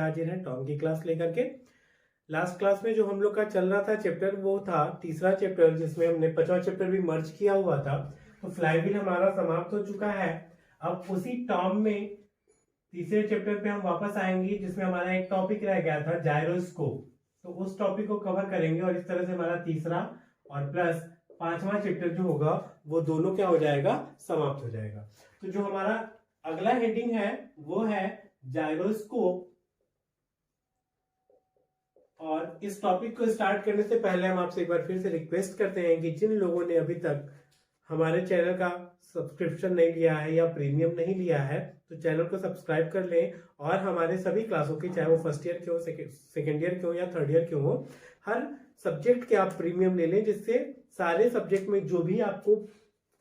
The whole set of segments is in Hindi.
हाजिर है टॉम की क्लास लेकर के। लास्ट क्लास में जो हम लोग का चल रहा था चैप्टर वो था तीसरा चैप्टर, जिसमें हमने पांचवा चैप्टर भी मर्ज किया हुआ था। तो फ्लाईव्हील हमारा समाप्त हो चुका है। अब उसी टॉम में तीसरे चैप्टर पे हम वापस आएंगे, जिसमें हमारा एक टॉपिक रह गया था जायरोस्कोप। तो उस टॉपिक को कवर करेंगे और इस तरह से हमारा तीसरा और प्लस पांचवा चैप्टर जो होगा वो दोनों क्या हो जाएगा, समाप्त हो जाएगा। तो जो हमारा अगला हेडिंग है वो है जायरोस्कोप। और इस टॉपिक को स्टार्ट करने से पहले हम आपसे एक बार फिर से रिक्वेस्ट करते हैं कि जिन लोगों ने अभी तक हमारे चैनल का सब्सक्रिप्शन नहीं लिया है या प्रीमियम नहीं लिया है तो चैनल को सब्सक्राइब कर लें। और हमारे सभी क्लासों की, चाहे वो फर्स्ट ईयर के हो, सेकेंड ईयर के हो या थर्ड ईयर के हो, हर सब्जेक्ट के आप प्रीमियम ले लें, जिससे सारे सब्जेक्ट में जो भी आपको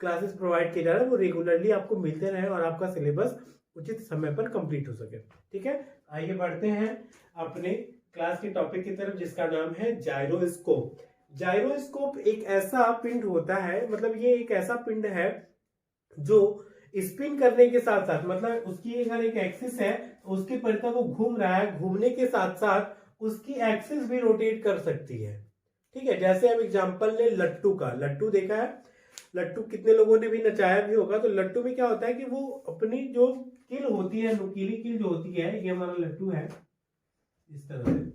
क्लासेस प्रोवाइड किए जा रहे हैं वो रेगुलरली आपको मिलते रहे और आपका सिलेबस उचित समय पर कंप्लीट हो सके। ठीक है, आइए बढ़ते हैं अपने क्लास के टॉपिक की तरफ, जिसका नाम है जायरोस्कोप। जायरोस्कोप एक ऐसा पिंड होता है, मतलब ये एक ऐसा पिंड है जो स्पिन करने के साथ साथ, मतलब उसकी अगर एक एक्सिस है तो उसके परितः वो घूम रहा है, घूमने के साथ साथ उसकी एक्सिस भी रोटेट कर सकती है। ठीक है, जैसे हम एग्जांपल ले लट्टू का। लट्टू देखा है, लट्टू कितने लोगों ने भी नचाया भी होगा। तो लट्टू में क्या होता है कि वो अपनी जो किल होती है, नुकीली किल जो होती है, ये हमारा लट्टू है इस तरह से।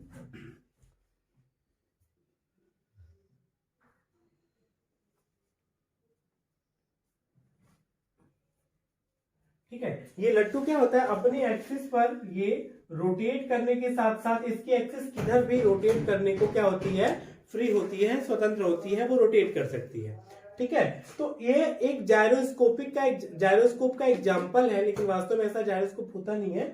ठीक है, ये लट्टू क्या होता है, अपनी एक्सिस पर ये रोटेट करने के साथ साथ इसकी एक्सिस किधर भी रोटेट करने को क्या होती है, फ्री होती है, स्वतंत्र होती है, वो रोटेट कर सकती है। ठीक है, तो ये एक जायरोस्कोप का एग्जांपल है, लेकिन वास्तव में ऐसा जायरोस्कोप होता नहीं है।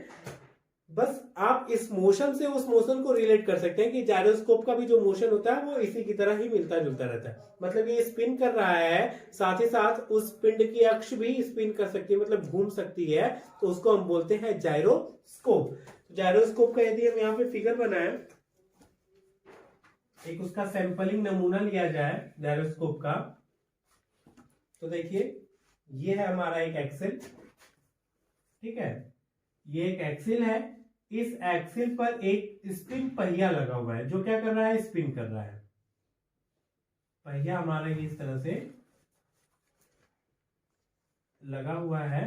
बस आप इस मोशन से उस मोशन को रिलेट कर सकते हैं कि जायरोस्कोप का भी जो मोशन होता है वो इसी की तरह ही मिलता जुलता रहता है। मतलब ये स्पिन कर रहा है, साथ ही साथ उस पिंड की अक्ष भी स्पिन कर सकती है, मतलब घूम सकती है, तो उसको हम बोलते हैं जायरोस्कोप। जायरोस्कोप का यदि हम यहाँ पे फिगर बनाएं, एक उसका सैंपलिंग नमूना लिया जाए जायरोस्कोप का, तो देखिए ये है हमारा एक एक्सिल। ठीक है, ये एक एक्सिल है। इस एक्सिल पर एक स्पिन पहिया लगा हुआ है जो क्या कर रहा है, स्पिन कर रहा है। पहिया हमारा ये इस तरह से लगा हुआ है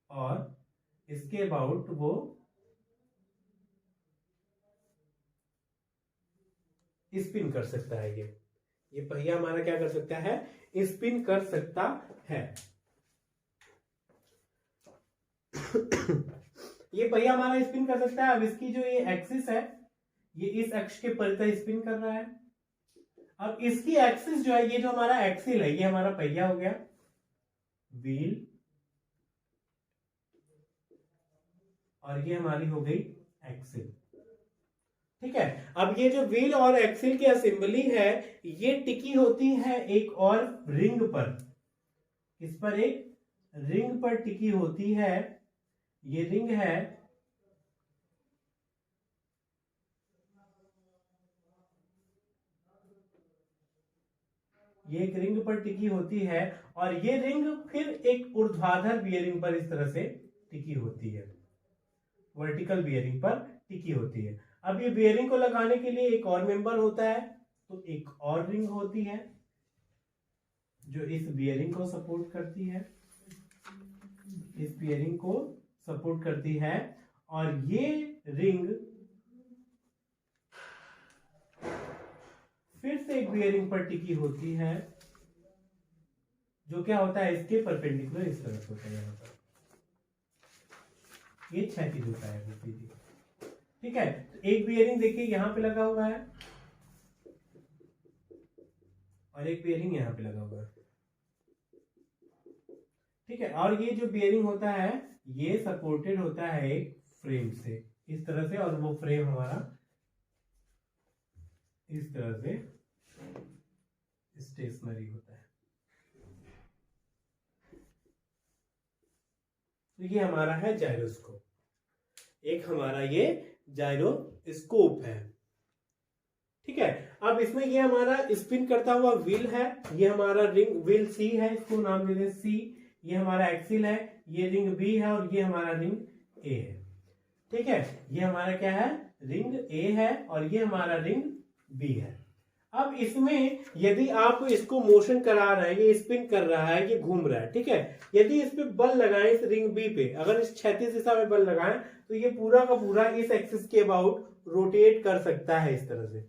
और इसके अबाउट वो स्पिन कर सकता है। ये पहिया हमारा क्या कर सकता है, स्पिन कर सकता है। ये पहिया हमारा स्पिन कर सकता है। अब इसकी जो ये एक्सिस है, ये इस अक्ष के परितः स्पिन कर रहा है। अब इसकी एक्सिस जो है, ये जो हमारा एक्सिल है, ये हमारा पहिया हो गया, व्हील, और ये हमारी हो गई एक्सिल। ठीक है, अब ये जो व्हील और एक्सिल की असेंबली है, ये टिकी होती है एक और रिंग पर। इस पर एक रिंग पर टिकी होती है। ये रिंग है, ये एक रिंग पर टिकी होती है, और ये रिंग फिर एक ऊर्ध्वाधर बियरिंग पर इस तरह से टिकी होती है, वर्टिकल बियरिंग पर टिकी होती है। अब ये बियरिंग को लगाने के लिए एक और मेंबर होता है, तो एक और रिंग होती है जो इस बियरिंग को सपोर्ट करती है, इस बियरिंग को सपोर्ट करती है। और ये रिंग फिर से एक बियरिंग पर टिकी होती है, जो क्या होता है, इसके परपेंडिकुलर इस तरह से होता है। यहाँ पर ये क्षैतिज होता है सीधी। ठीक है, तो एक बियरिंग देखिए यहां पे लगा हुआ है और एक बियरिंग यहां पे लगा हुआ है। ठीक है, और ये जो बियरिंग होता है ये सपोर्टेड होता है एक फ्रेम से इस तरह से, और वो फ्रेम हमारा इस तरह से स्टेशनरी होता है। तो ये हमारा है जायरोस्कोप, एक हमारा ये जायरोस्कोप है। ठीक है, अब इसमें ये हमारा स्पिन करता हुआ व्हील है, ये हमारा रिंग व्हील सी है, इसको नाम दे दें सी। ये हमारा एक्सिल है, ये रिंग बी है और ये हमारा रिंग ए है। ठीक है, ये हमारा क्या है, रिंग ए है और ये हमारा रिंग बी है। अब इसमें यदि आप इसको मोशन करा रहे हैं, ये स्पिन कर रहा है, ये घूम रहा है, ठीक है, यदि इस पे बल लगाएं, इस रिंग बी पे अगर इस क्षैतिज दिशा में बल लगाएं तो ये पूरा का पूरा इस एक्सिस के अबाउट रोटेट कर सकता है इस तरह से।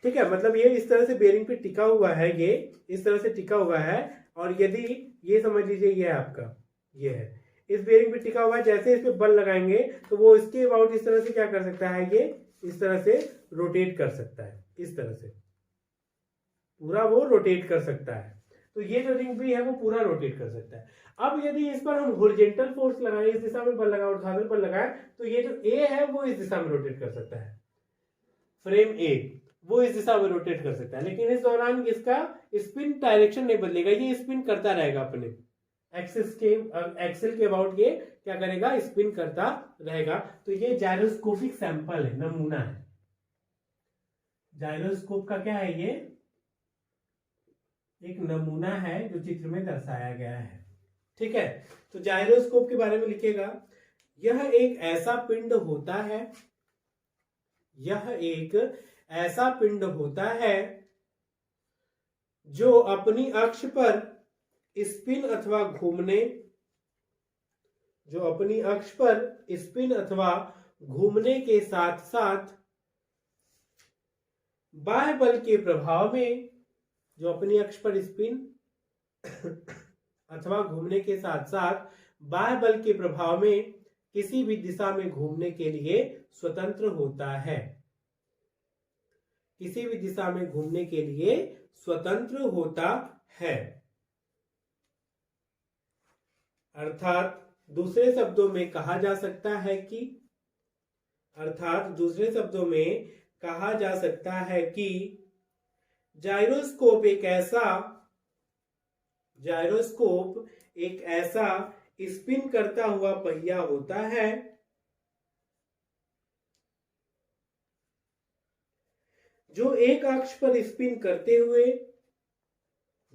ठीक है, मतलब ये इस तरह से बेरिंग पे टिका हुआ है, ये इस तरह से टिका हुआ है और यदि ये समझ लीजिए ये आपका ये है, इस बेरिंग पे टिका हुआ है, जैसे इस पे बल लगाएंगे तो वो इसके अबाउट इस तरह से क्या कर सकता है, ये इस तरह से रोटेट कर सकता है, इस तरह से पूरा वो रोटेट कर सकता है। तो ये जो रिंग बी है वो पूरा रोटेट कर सकता है। अब यदि इस पर हम हॉरिजॉन्टल फोर्स लगाएं, इस दिशा में बल लगाएं, ऊर्ध्वाधर बल लगाएं, तो ये जो ए है वो इस दिशा में रोटेट कर सकता है, फ्रेम ए वो इस दिशा में रोटेट कर सकता है, लेकिन इस दौरान इसका स्पिन डायरेक्शन नहीं बदलेगा, ये स्पिन करता रहेगा अपने एक्सिस के एक्सिल के अबाउट, ये क्या करेगा, स्पिन करता रहेगा। तो ये जायरोस्कोपिक सैंपल है, नमूना है। जायरोस्कोप का क्या है, ये एक नमूना है जो चित्र में दर्शाया गया है। ठीक है, तो जायरोस्कोप के बारे में लिखिएगा, यह एक ऐसा पिंड होता है, यह एक ऐसा पिंड होता है जो अपनी अक्ष पर स्पिन अथवा घूमने, जो अपनी अक्ष पर स्पिन अथवा घूमने के साथ साथ बाह्य बल के प्रभाव में, जो अपनी अक्ष पर स्पिन अथवा घूमने के साथ साथ बाह्य बल के प्रभाव में किसी भी दिशा में घूमने के लिए स्वतंत्र होता है, किसी भी दिशा में घूमने के लिए स्वतंत्र होता है। अर्थात दूसरे शब्दों में कहा जा सकता है कि, अर्थात दूसरे शब्दों में कहा जा सकता है कि जायरोस्कोप एक ऐसा स्पिन करता हुआ पहिया होता है जो एक अक्ष पर स्पिन करते हुए,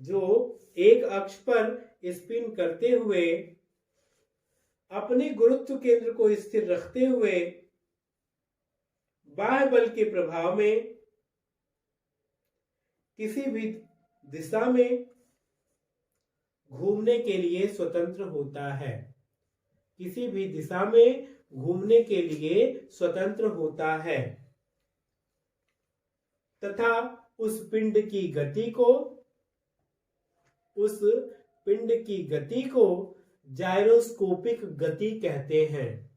जो एक अक्ष पर स्पिन करते हुए अपने गुरुत्व केंद्र को स्थिर रखते हुए बाह्य बल के प्रभाव में किसी भी दिशा में घूमने के लिए स्वतंत्र होता है, किसी भी दिशा में घूमने के लिए स्वतंत्र होता है तथा उस पिंड की गति को जायरोस्कोपिक गति कहते हैं,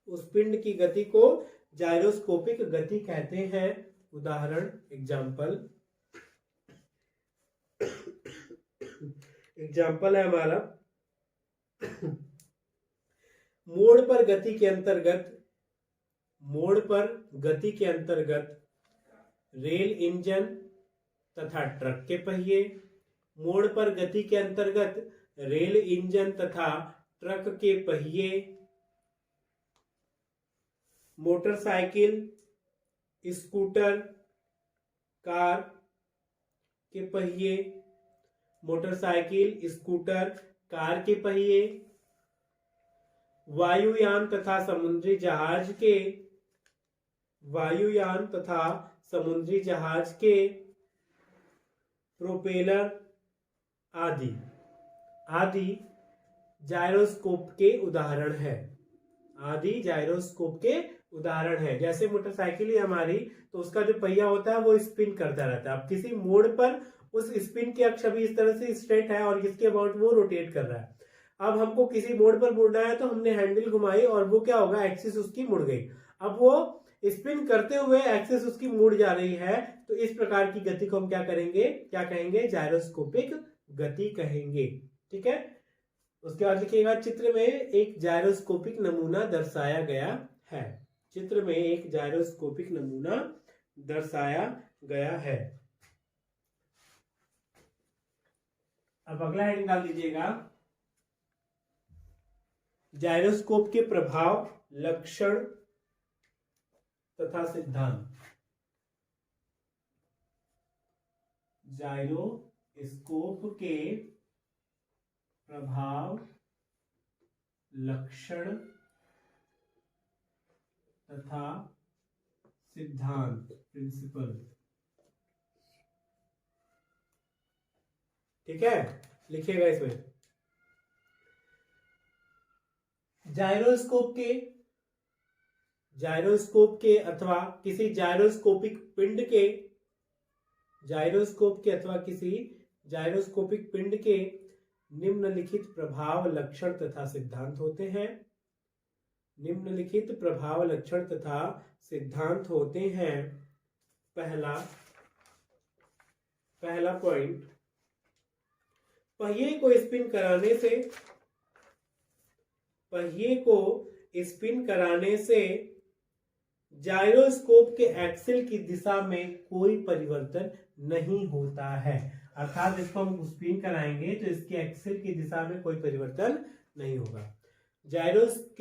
उस पिंड की गति को जायरोस्कोपिक गति कहते हैं। उदाहरण, एग्जाम्पल है हमारा मोड़ पर गति के अंतर्गत रेल इंजन तथा ट्रक के पहिए, मोड़ पर गति के अंतर्गत रेल इंजन तथा ट्रक के पहिए, मोटरसाइकिल, स्कूटर, कार के पहिए, मोटरसाइकिल, स्कूटर, कार के पहिए, वायुयान तथा समुद्री जहाज के प्रोपेलर आदि जायरोस्कोप के उदाहरण है, जैसे मोटरसाइकिल ही हमारी, तो उसका जो पहिया होता है वो स्पिन करता रहता है। अब किसी मोड़ पर उस स्पिन की अक्ष अभी इस तरह से स्ट्रेट है और इसके अबाउट वो रोटेट कर रहा है। अब हमको किसी मोड़ पर मुड़ना है तो हमने हैंडल घुमाई और वो क्या होगा, एक्सिस उसकी मुड़ गई। अब वो स्पिन करते हुए एक्सिस उसकी मुड़ जा रही है, तो इस प्रकार की गति को हम क्या कहेंगे, जायरोस्कोपिक गति कहेंगे। ठीक है, उसके बाद लिखिएगा, चित्र में एक जायरोस्कोपिक नमूना दर्शाया गया है, चित्र में एक जायरोस्कोपिक नमूना दर्शाया गया है। अब अगला हेडिंग डाल दीजिएगा, जायरोस्कोप के प्रभाव, लक्षण तथा सिद्धांत। जायरोस्कोप के प्रभाव लक्षण तथा सिद्धांत प्रिंसिपल। ठीक है, लिखिएगा इसमें जायरोस्कोप के अथवा किसी जायरोस्कोपिक पिंड के निम्नलिखित प्रभाव लक्षण तथा सिद्धांत होते हैं। निम्नलिखित प्रभाव लक्षण तथा सिद्धांत होते हैं। पहला पॉइंट, पहिए को स्पिन कराने से जायरोस्कोप के एक्सिल की दिशा में कोई परिवर्तन नहीं होता है। अर्थात इसको हम स्पिन कराएंगे तो इसके एक्सिल की दिशा में कोई परिवर्तन नहीं होगा। जायरोस्कोप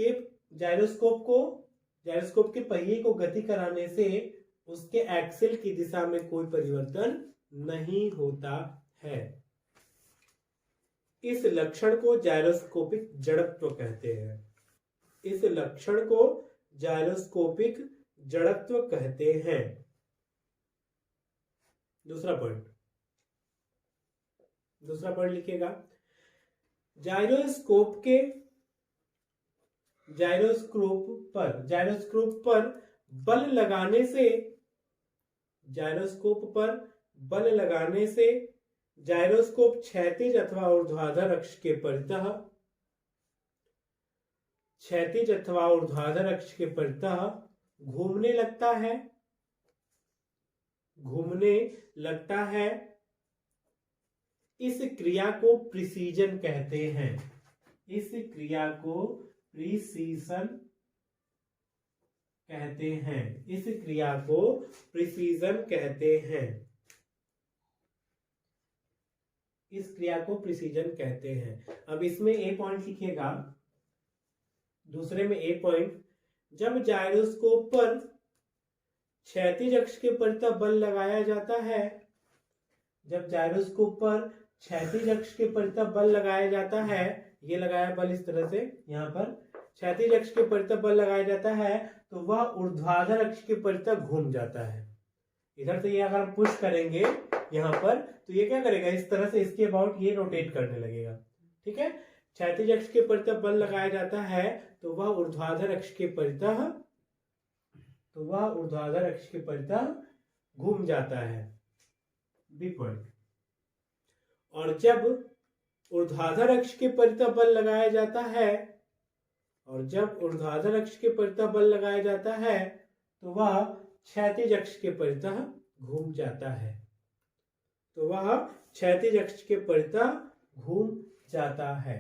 के पहिए को गति कराने से उसके एक्सिल की दिशा में कोई परिवर्तन नहीं होता है। इस लक्षण को जायरोस्कोपिक जड़त्व कहते हैं। इस लक्षण को जायरोस्कोपिक जड़त्व कहते हैं। दूसरा पॉइंट लिखिएगा, जायरोस्कोप पर बल लगाने से जायरोस्कोप क्षैतिज अथवा ऊर्ध्वाधर अक्ष के परितः घूमने लगता है। इस क्रिया को प्रिसीजन कहते हैं। इस क्रिया को प्रिसीजन कहते हैं। अब इसमें ए पॉइंट लिखिएगा, दूसरे में ए पॉइंट, जब जायरोस्कोप पर क्षैतिज अक्ष के परितः बल लगाया जाता है, ये लगाया बल इस तरह से, यहाँ पर क्षैतिज अक्ष के परितः बल लगाया जाता है तो वह ऊर्ध्वाधर अक्ष के परितः घूम जाता है। इधर से ये अगर हम पुश करेंगे यहाँ पर तो ये क्या करेगा, इस तरह से इसके अबाउट ये रोटेट करने लगेगा। ठीक है, क्षैतिज अक्ष के परितः बल लगाया जाता है तो वह ऊर्ध्वाधर अक्ष के परितः घूम जाता है। बी पॉइंट, और जब ऊर्ध्वाधर अक्ष के परितः बल लगाया जाता है तो वह क्षैतिज अक्ष के परितः घूम जाता है।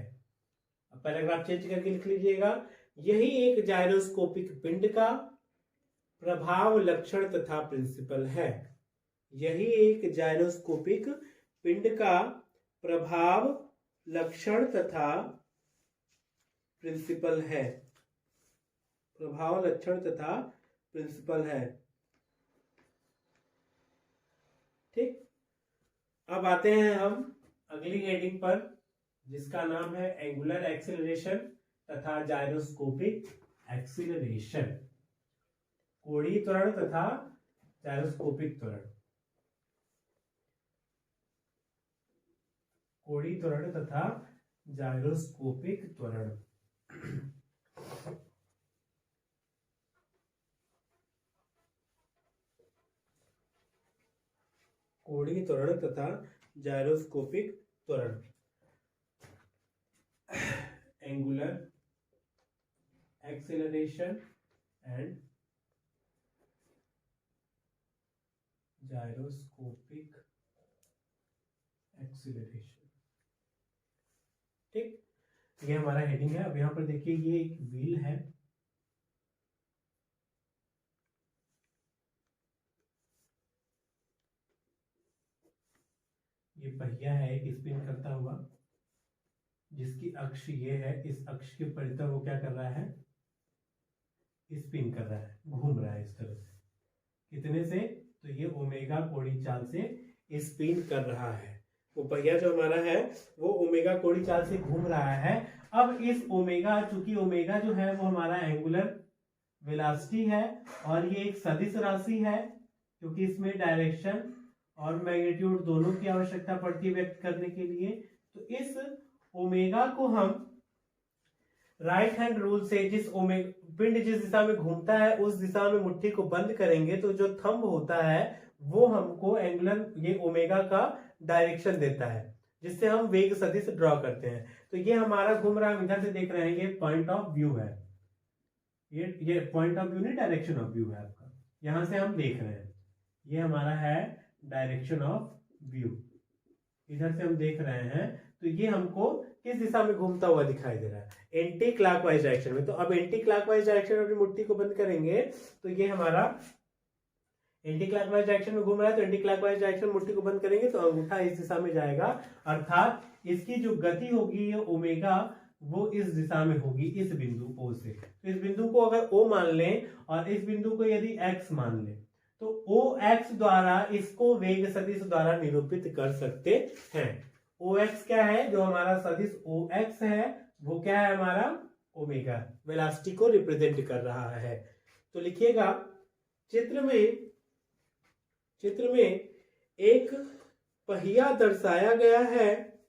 अब पैराग्राफ चेंज करके लिख लीजिएगा, यही एक जायरोस्कोपिक पिंड का प्रभाव लक्षण तथा प्रिंसिपल है। यही एक जायरोस्कोपिक पिंड का प्रभाव लक्षण तथा प्रिंसिपल है। ठीक, अब आते हैं हम अगली हेडिंग पर, जिसका नाम है एंगुलर एक्सीलरेशन तथा जायरोस्कोपिक एक्सीलरेशन। कोणीय त्वरण तथा जायरोस्कोपिक त्वरण। कोणीय त्वरण तथा जायरोस्कोपिक त्वरण। कोणीय त्वरण तथा जायरोस्कोपिक त्वरण। Angular acceleration and gyroscopic acceleration. ठीक, ये हमारा हेडिंग है। अब यहां पर देखिए, ये एक व्हील है, ये पहिया है एक स्पिन करता हुआ, जिसकी अक्ष ये है। इस अक्ष के परितः वो क्या कर रहा है, स्पिन कर रहा है, घूम रहा है इस तरह से। कितने से, तो ये ओमेगा कोणीय चाल से स्पिन कर रहा है। वो पहिया जो हमारा है वो ओमेगा कोणीय चाल से घूम रहा है। अब इस ओमेगा, चूंकि ओमेगा जो है वो हमारा एंगुलर वेलोसिटी है और ये एक सदिश राशि है, क्योंकि इसमें डायरेक्शन और मैग्नीट्यूड दोनों की आवश्यकता पड़ती है व्यक्त करने के लिए। तो इस ओमेगा को हम राइट हैंड रूल से, पिंड जिस दिशा में घूमता है उस दिशा में मुट्ठी को बंद करेंगे तो जो थंब होता है वो हमको एंगुलर, ये ओमेगा का डायरेक्शन देता है, जिससे हम वेग सदिश ड्रॉ करते हैं। तो ये हमारा घूम रहा है, इधर से देख रहे हैं, ये पॉइंट ऑफ व्यू है, ये पॉइंट ऑफ व्यू नहीं, डायरेक्शन ऑफ व्यू है आपका। यहां से हम देख रहे हैं, ये हमारा है डायरेक्शन ऑफ व्यू, इधर से हम देख रहे हैं। तो ये हमको किस दिशा में घूमता हुआ दिखाई दे रहा है, एंटी क्लॉकवाइज डायरेक्शन में। तो अब एंटी क्लॉकवाइज डायरेक्शन में अपनी मुट्ठी को बंद करेंगे तो ये हमारा एंटी क्लॉकवाइज डायरेक्शन में घूम रहा है, तो एंटी क्लॉकवाइज डायरेक्शन में मुट्ठी को बंद करेंगे तो अंगूठा इस दिशा में जाएगा, अर्थात इसकी जो गति होगी ये ओमेगा वो इस दिशा में होगी, इस बिंदु ओ से। तो इस बिंदु को अगर ओ मान लें और इस बिंदु को यदि एक्स मान लें तो ओ एक्स द्वारा इसको वेग सदिश द्वारा निरूपित कर सकते हैं। ओ एक्स क्या है, जो हमारा सदिश ओ एक्स है वो क्या है, हमारा ओमेगा वेलोसिटी को रिप्रेजेंट कर रहा है। तो लिखिएगा, चित्र में एक पहिया दर्शाया गया है,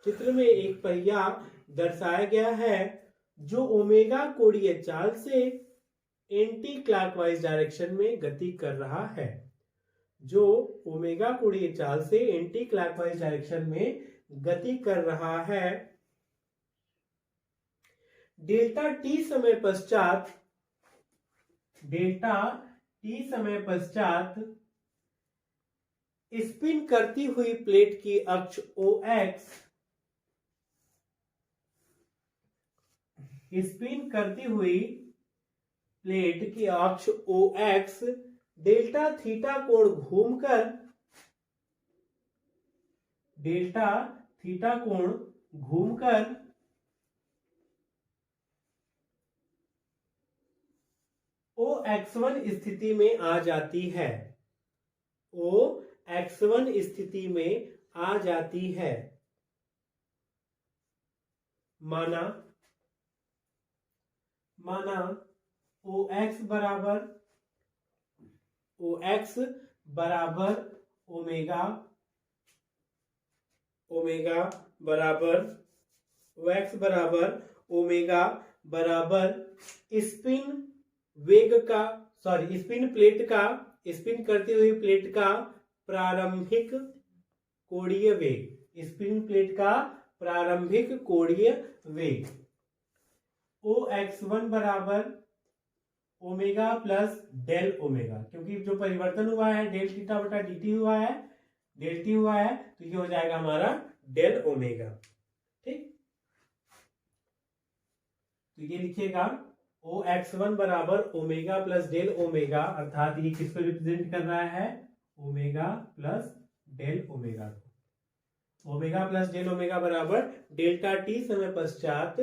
चित्र में एक पहिया दर्शाया गया है जो ओमेगा कोणीय चाल से एंटी क्लॉकवाइज डायरेक्शन में गति कर रहा है, जो ओमेगा कोणीय चाल से एंटी क्लॉकवाइज डायरेक्शन में गति कर रहा है। डेल्टा टी समय पश्चात स्पिन करती हुई प्लेट की अक्ष OX, स्पिन करती हुई प्लेट की अक्ष OX डेल्टा थीटा कोण घूमकर OX1 स्थिति में आ जाती है, OX1 स्थिति में आ जाती है। माना OX बराबर ओमेगा बराबर स्पिन करती हुई प्लेट का प्रारंभिक कोणीय वेग, OX1 बराबर ओमेगा प्लस डेल ओमेगा, क्योंकि जो परिवर्तन हुआ है डेल थीटा बटा dt हुआ है, तो ये हो जाएगा हमारा डेल ओमेगा। ठीक, तो ये लिखिएगा OX1 बराबर ओमेगा प्लस डेल ओमेगा, अर्थात ये किसको रिप्रेजेंट कर रहा है, ओमेगा प्लस डेल ओमेगा को। ओमेगा प्लस डेल ओमेगा बराबर डेल्टा टी समय पश्चात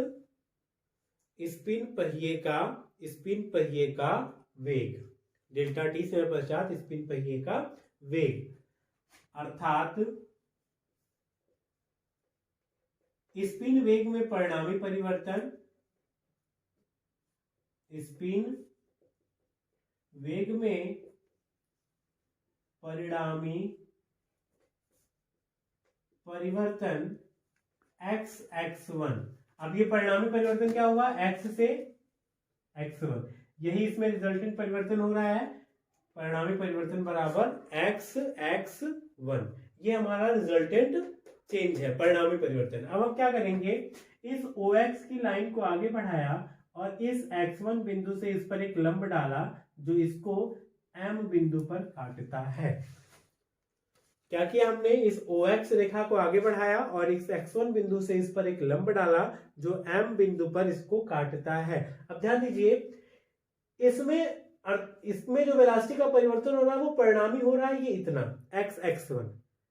स्पिन पहिए का वेग, डेल्टा टी समय पश्चात स्पिन पहिए का वेग, अर्थात स्पिन वेग में परिणामी परिवर्तन, स्पिन वेग में परिणामी परिवर्तन x(x1). अब ये परिणामी परिवर्तन क्या हुआ, x से x1, यही इसमें रिजल्टेंट परिवर्तन हो रहा है, परिणामी परिवर्तन बराबर x(x1), ये हमारा रिजल्टेंट चेंज है, परिणामी परिवर्तन। अब हम क्या करेंगे, इस OX की लाइन को आगे बढ़ाया और इस x1 बिंदु से इस पर एक लंब डाला जो इसको M बिंदु पर काटता है। क्या किया हमने, इस OX रेखा को आगे बढ़ाया और इस x1 बिंदु से इस पर एक लंब डाला जो M बिंदु पर इसको काटता है। अब ध्यान दीजिए, इसमें जो वेलोसिटी का परिवर्तन हो रहा है वो परिणामी हो रहा है, ये इतना x(x1),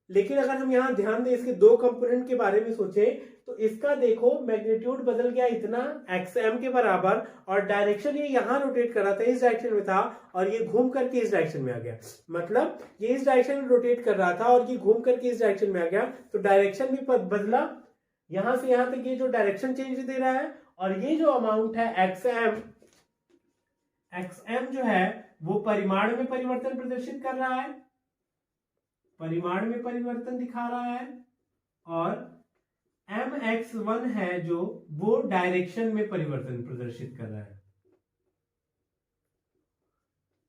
लेकिन अगर हम यहाँ ध्यान दें इसके दो कंपोनेंट के बारे में सोचें तो इसका देखो मैग्नीट्यूड बदल गया इतना xm के बराबर, और डायरेक्शन ये यहाँ रोटेट कर रहा था, इस डायरेक्शन में था, और ये घूम करके इस डायरेक्शन में आ गया। मतलब ये इस डायरेक्शन में रोटेट कर रहा था और ये घूम करके इस डायरेक्शन में आ गया, तो डायरेक्शन भी बदला, यहां से यहां तक ये जो डायरेक्शन चेंज दे रहा है। और ये जो अमाउंट है xm जो है वो परिमाण में परिवर्तन प्रदर्शित कर रहा है, परिमाण में परिवर्तन दिखा रहा है, और mx1 है जो वो डायरेक्शन में परिवर्तन प्रदर्शित कर रहा है,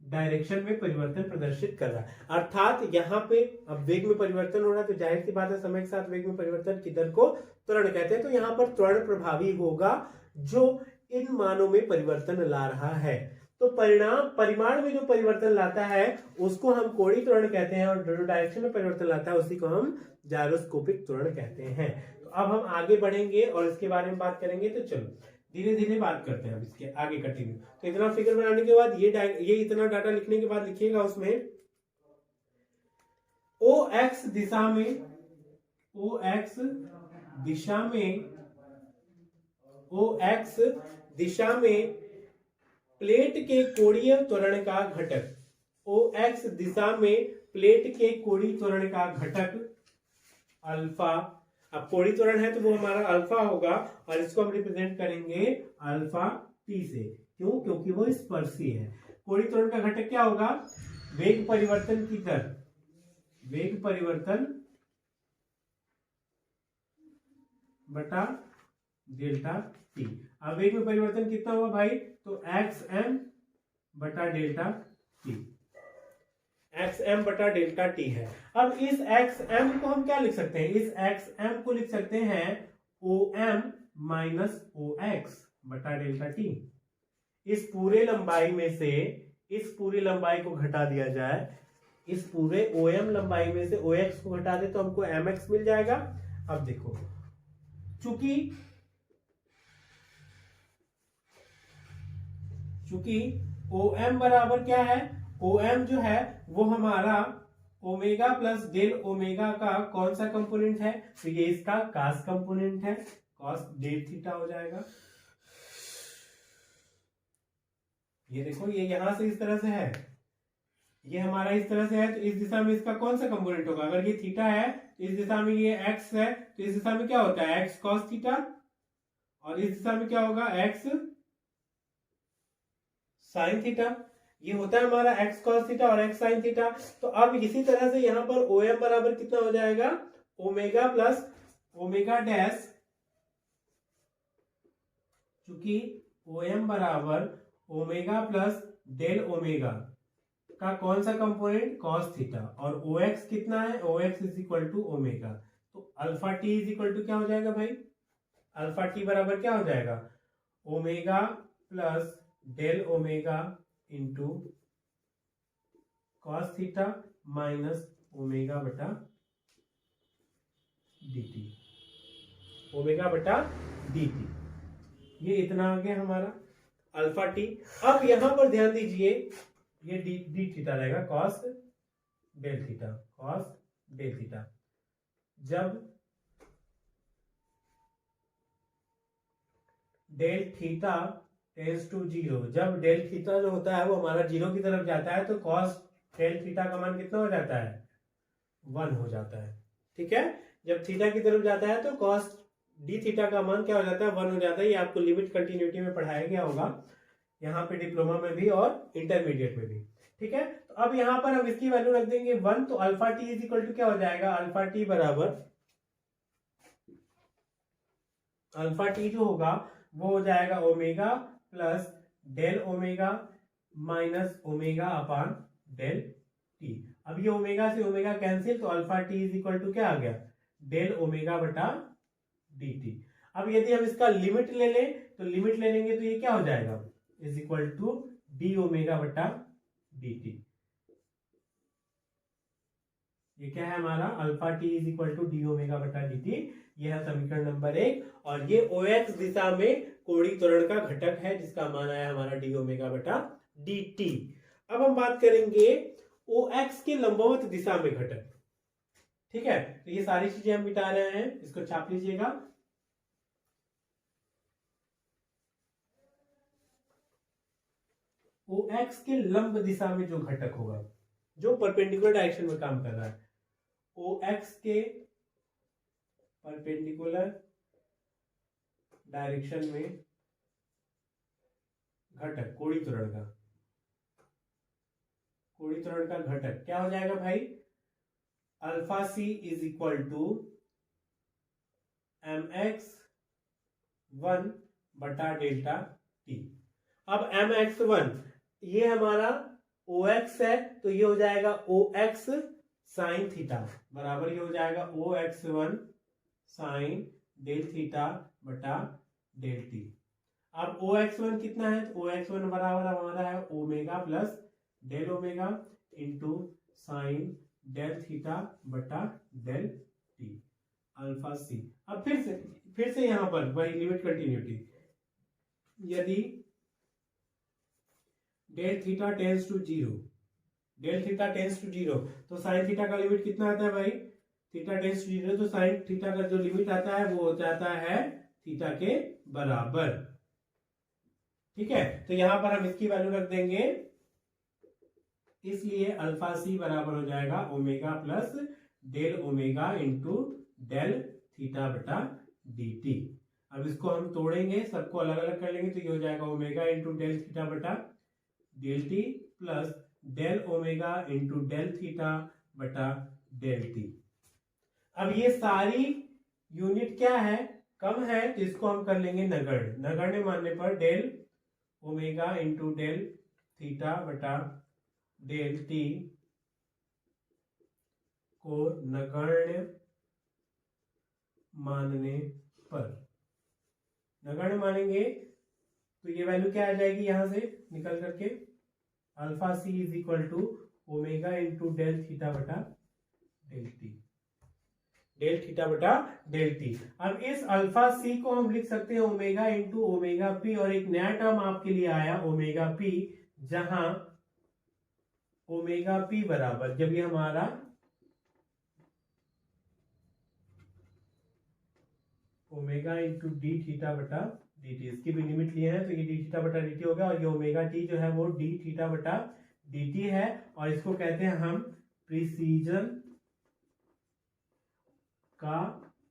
डायरेक्शन में परिवर्तन प्रदर्शित कर रहा है। अर्थात यहाँ पे अब वेग में परिवर्तन हो रहा है, तो जाहिर सी बात है समय के साथ वेग में परिवर्तन की दर को त्वरण कहते हैं। तो यहाँ पर त्वरण प्रभावी होगा जो इन मानों में परिवर्तन ला रहा है। तो परिमाण में जो परिवर्तन लाता है उसको हम कोणीय त्वरण कहते हैं, और जो डायरेक्शन में परिवर्तन लाता है उसी को हम जायरोस्कोपिक त्वरण कहते हैं। तो अब हम आगे बढ़ेंगे और इसके बारे में बात करेंगे। तो चलो धीरे धीरे बात करते हैं अब इसके आगे कंटिन्यू। तो इतना फिगर बनाने के बाद ये इतना डाटा लिखने के बाद लिखिएगा उसमें OX दिशा में प्लेट के कोणीय त्वरण का घटक, OX दिशा में प्लेट के कोणीय त्वरण का घटक अल्फा। अब कोणीय त्वरण है तो वो हमारा अल्फा होगा, और इसको हम रिप्रेजेंट करेंगे अल्फा टी से। क्यों? क्योंकि वो स्पर्शी है। कोणीय त्वरण का घटक क्या होगा? वेग परिवर्तन की दर, वेग परिवर्तन बटा डेल्टा टी। अब वेग में परिवर्तन कितना हुआ भाई? तो xm बटा डेल्टा टी, xm बटा डेल्टा टी है। अब इस xm को हम क्या लिख सकते हैं? इस xm को लिख सकते हैं om माइनस ox बटा डेल्टा टी। इस पूरे लंबाई में से इस पूरी लंबाई को घटा दिया जाए, इस पूरे om लंबाई में से ox को घटा दे तो हमको mx मिल जाएगा। अब देखो चूंकि OM बराबर क्या है? OM जो है वो हमारा ओमेगा प्लस डेल ओमेगा का कौन सा कंपोनेंट है? तो ये इसका cos कंपोनेंट है, cos डेल थीटा हो जाएगा। ये देखो ये यहां से इस तरह से है, ये हमारा इस तरह से है, तो इस दिशा में इसका कौन सा कंपोनेंट होगा? अगर ये थीटा है तो इस दिशा में ये x है, तो इस दिशा में क्या होता है? x cos थीटा, और इस दिशा में क्या होगा? x sin theta. ये होता है हमारा x cos थीटा और x sin थीटा। तो अब इसी तरह से यहाँ पर OM बराबर कितना हो जाएगा? ओमेगा प्लस ओमेगा डैश, चूंकि OM बराबर ओमेगा प्लस डेल ओमेगा का कौन सा कंपोनेंट? cos थीटा, और OX कितना है? OX is equal to omega. तो alpha T is equal to क्या हो जाएगा भाई? अल्फा टी बराबर क्या हो जाएगा? Omega plus del omega into cos theta minus omega बटा dt, ओमेगा बटा dt। ये इतना आ गया हमारा अल्फा टी। अब यहां पर ध्यान दीजिए ये डी थीटा रहेगा, cos del theta, cos del theta. जब del theta tends to zero, जब डेल थीटा जो होता है वो हमारा जीरो की तरफ जाता है, तो कॉस डेल थीटा का मान कितना हो जाता है? 1 हो जाता है। ठीक है, जब थीटा की तरफ जाता है तो कॉस डी थीटा का मान क्या हो जाता है? 1 हो जाता है। ये आपको लिमिट कंटिन्यूटी में पढ़ाया गया होगा, यहाँ पे डिप्लोमा में भी और इंटरमीडिएट में भी। ठीक है, तो अब यहाँ पर हम इसकी वैल्यू रख देंगे 1, तो alpha T is equal to क्या हो जाएगा? अल्फा टी बराबर, अल्फा टी जो होगा वो हो जाएगा omega plus del omega minus omega अपान डेल टी। अब ये ओमेगा से ओमेगा कैंसिल, तो alpha T is equal to क्या आ गया? डेल ओमेगा बटा डी टी। अब यदि हम इसका लिमिट ले लें, तो लिमिट ले लेंगे तो ये क्या हो जाएगा? Is equal to D omega बटा डी टी। ये क्या है हमारा? Alpha T is equal to D omega बटा डी टी। यह है समीकरण नंबर 1, और ये OX दिशा में कोणीय त्वरण का घटक है जिसका मान आया हमारा डी ओमेगा बटा डी टी। अब हम बात करेंगे OX के लंबवत दिशा में घटक। ठीक है, तो ये सारी चीजें हम मिटा रहे हैं, इसको छाप लीजिएगा। ओ एक्स के लंब दिशा में जो घटक होगा, जो परपेंडिकुलर डायरेक्शन में काम कर रहा है, ओ एक्स के परपेंडिकुलर डायरेक्शन में घटक, कोणीय त्वरण का, कोणीय त्वरण का घटक क्या हो जाएगा भाई, alpha C is equal to M X 1 बटा डेल्टा टी। अब एम एक्स 1 ये हमारा ओ एक्स है, तो ये हो जाएगा ओ एक्स साइन थीटा बराबर, ये हो जाएगा ओ एक्स 1 साइन डेल थीटा बटा डेल टी। अब ओ एक्स 1 कितना है, तो ओ एक्स 1 बराबर हमारा है omega plus del omega into sine del theta बटा डेल टी अल्फा सी। अब फिर से यहां पर वही लिमिट कंटिन्यूटी, यदि del theta tends to zero, del theta tends to zero, तो साइन थीटा का लिमिट कितना आता है भाई, थीटा टेंस टू जीरो, तो साइन थीटा का जो लिमिट आता है वो हो जाता है थीटा के बराबर। ठीक है, तो यहां पर हम इसकी वैल्यू रख देंगे, इसलिए अल्फा सी बराबर हो जाएगा omega plus del omega into del theta बटा डी टी। अब इसको हम तोड़ेंगे, सबको अलग अलग कर लेंगे, तो ये हो जाएगा ओमेगा इंटू डेल थीटा बटा del T plus del omega into del theta बटा डेल टी। अब ये सारी यूनिट क्या है, कम है, तो इसको हम कर लेंगे नगण्य। नगण्य मानने पर del omega into del theta बटा डेल टी को नगण्य मानने पर, नगण्य मानेंगे तो ये वैल्यू क्या आ जाएगी यहां से निकल करके, alpha C is equal to omega into del theta बटा डेल टी, डेल थीटा बटा डेल टी। अब इस अल्फा सी को हम लिख सकते हैं ओमेगा इंटू ओमेगा पी, और एक नया टर्म आपके लिए आया ओमेगा पी, जहां ओमेगा पी बराबर, जब ये हमारा ओमेगा इंटू डी थीटा बटा डी टी, इसकी भी लिमिट लिए हैं, तो ये डी थीटा बटा डी टी हो गया, और ये ओमेगा टी जो है वो डी थीटा बटा डी टी है, और इसको कहते हैं हम प्रिसीजन का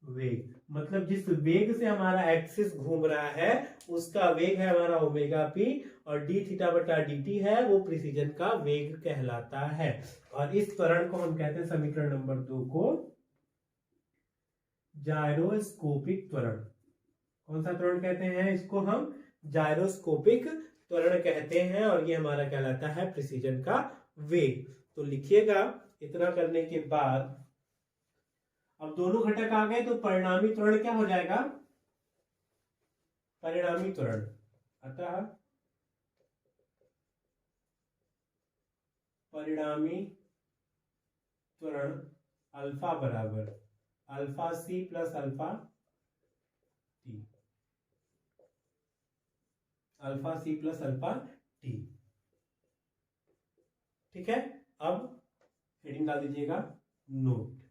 वेग, मतलब जिस वेग से हमारा एक्सिस घूम रहा है उसका वेग है हमारा ओमेगा पी, और डी थीटा बटा डी टी है वो प्रिसीजन का वेग कहलाता है। और इस त्वरण को हम कहते हैं, समीकरण नंबर 2 को जायरोस्कोपिक त्वरण। कौन सा त्वरण कहते हैं इसको, हम जायरोस्कोपिक त्वरण कहते हैं, और ये हमारा कहलाता है प्रिसीजन का वेग। तो लिखिएगा, इतना करने के बाद अब दोनों घटक आ गए, तो परिणामी त्वरण क्या हो जाएगा, परिणामी त्वरण, अतः परिणामी त्वरण अल्फा बराबर alpha C plus alpha T, alpha C plus alpha T. ठीक है, अब हेडिंग डाल दीजिएगा नोट।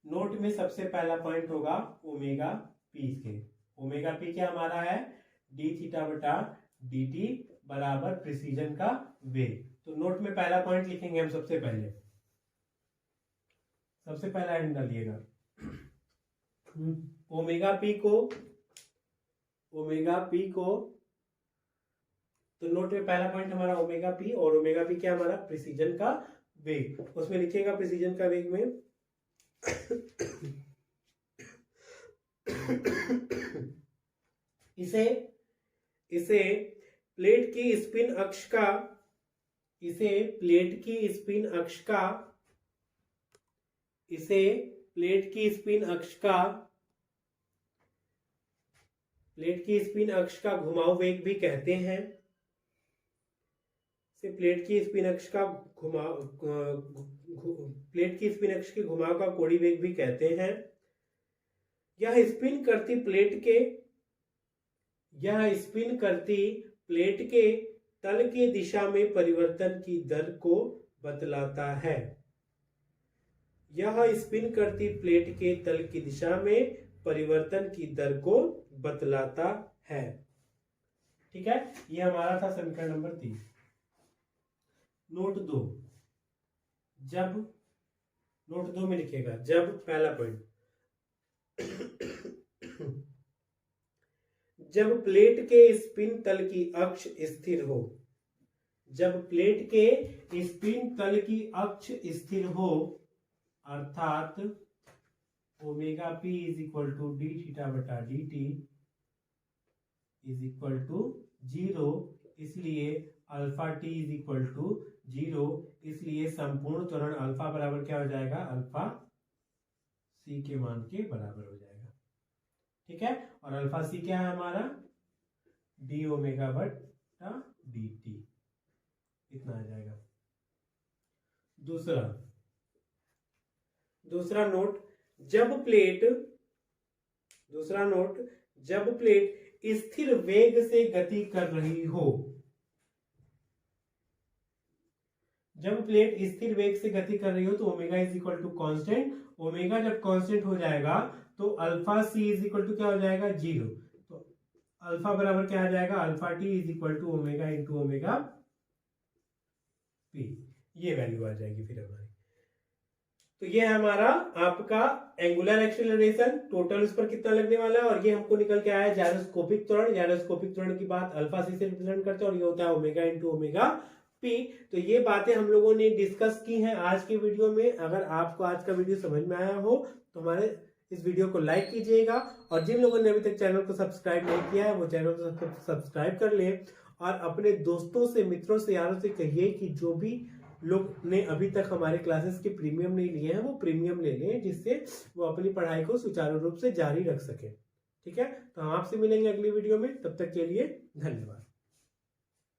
नोट में सबसे पहला पॉइंट होगा ओमेगा पी के, ओमेगा पी क्या हमारा है, डी थीटा बटा डी टी बराबर प्रिसीजन का वेग। तो नोट में पहला पॉइंट लिखेंगे हम, सबसे पहला हेडिंग डालिएगा ओमेगा पी को, तो नोट में पहला पॉइंट हमारा ओमेगा पी, और ओमेगा पी क्या हमारा प्रिसीजन का वेग, उसमें लिखिएगा प्रिसीजन का वेग में इसे प्लेट की स्पिन अक्ष का, इसे प्लेट की स्पिन अक्ष का घुमाव वेग भी कहते हैं। इसे प्लेट की स्पिन अक्ष के घुमाव का कोणीय वेग भी कहते हैं। यह स्पिन करती प्लेट के तल की दिशा में परिवर्तन की दर को बतलाता है। यह स्पिन करती प्लेट के तल की दिशा में परिवर्तन की दर को बतलाता है। ठीक है, ये हमारा था समीकरण नंबर 3। नोट 2 में लिखिएगा, जब पहला पॉइंट जब प्लेट के स्पिन तल की अक्ष स्थिर हो, जब प्लेट के स्पिन तल की अक्ष स्थिर हो अर्थात omega p is equal to d theta बटा D t is equal to 0, इसलिए alpha T is equal to 0, इसलिए संपूर्ण त्वरण अल्फा बराबर क्या हो जाएगा, अल्फा सी के मान के बराबर हो जाएगा। ठीक है, और अल्फा सी क्या है हमारा, डी ओमेगा बटा डी टी, इतना आ जाएगा। दूसरा नोट, जब प्लेट स्थिर वेग से गति कर रही हो, जब प्लेट स्थिर वेग से गति कर रही हो तो omega is equal to constant, omega जब कांस्टेंट हो जाएगा तो alpha C is equal to क्या हो जाएगा, 0, तो अल्फा बराबर क्या आ जाएगा, alpha T is equal to omega into omega P, ये वैल्यू आ जाएगी फिर हमारी। तो ये है हमारा आपका एंगुलर एक्सेलरेशन, टोटल उस पर कितना लगने वाला है, और ये हमको निकल के आया जायरोस्कोपिक त्वरण। जायरोस्कोपिक त्वरण की बात अल्फा सी से रिप्रेजेंट करते हैं और ये होता है ओमेगा इंटू ओमेगा पी। तो ये बातें हम लोगों ने डिस्कस की हैं आज के वीडियो में। अगर आपको आज का वीडियो समझ में आया हो तो हमारे इस वीडियो को लाइक कीजिएगा, और जिन लोगों ने अभी तक चैनल को सब्सक्राइब नहीं किया है वो चैनल को सब्सक्राइब कर लें, और अपने दोस्तों से, मित्रों से, यारों से कहिए कि जो भी लोग ने अभी तक हमारे क्लासेस के प्रीमियम नहीं लिए हैं वो प्रीमियम ले लें, जिससे वो अपनी पढ़ाई को सुचारू रूप से जारी रख सके। ठीक है, तो हम आपसे मिलेंगे अगली वीडियो में, तब तक के लिए धन्यवाद।